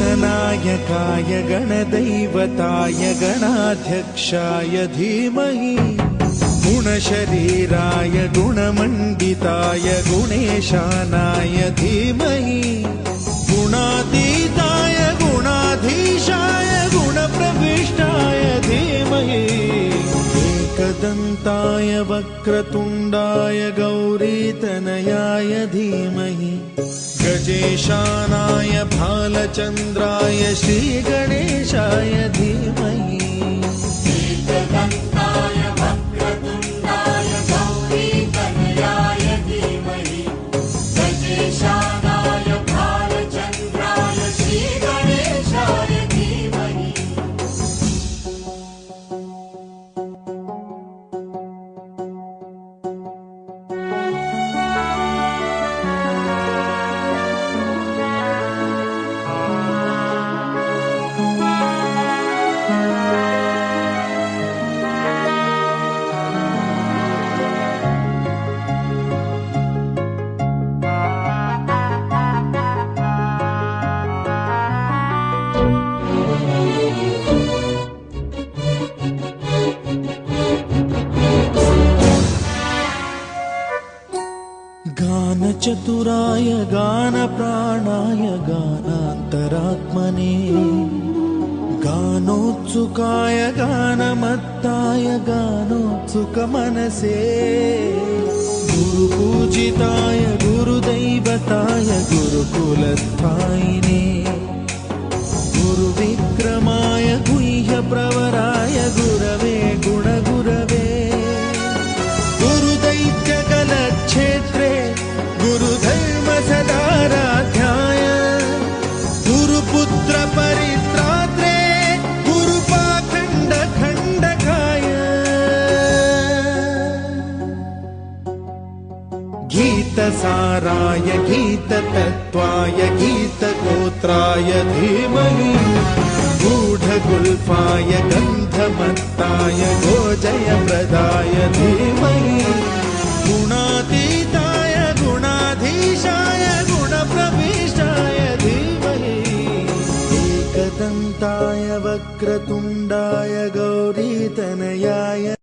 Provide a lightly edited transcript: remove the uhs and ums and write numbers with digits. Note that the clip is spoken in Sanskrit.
गणनायकाय गणदैवताय गणाध्यक्षाय धीमहि गुणशरीराय गुणमण्डिताय गुणेशानाय धीमहि गुणातीताय गुणाधीशाय गुणप्रविष्टाय धीमहि एकदन्ताय वक्रतुण्डाय गौरीतनयाय धीमहि गजेशानाय भालचन्द्राय श्रीगणेशाय धीमहि एकदन्ताय वक्रतुण्डाय गौरीतनयाय धीमहि गजेशानाय भालचन्द्राय श्रीगणेशाय धीमहि गानचतुराय गानप्राणाय गानान्तरात्मने गानोत्सुकाय गानमत्ताय गानोत्सुकमनसे गुरुपूजिताय गुरुदैवताय गुरुकुलस्थायिने गुरुविक्रमाय गुह्यप्रवराय गुरवे गुणगुरवे गुरुदैत्यकलक्षेत्रे गुरुधर्मसदाराध्याय गुरुपुत्रपरित्रात्रे गुरुपाखण्डखण्डकाय गीतसाराय गीततत्त्वाय गीतगोत्राय धीमहि गूढगुल्फाय गन्धमत्ताय गोजयप्रदाय धीमहि गुणातीताय गुणाधीशाय गुणप्रविष्टाय धीमहि एकदन्ताय वक्रतुण्डाय गौरीतनयाय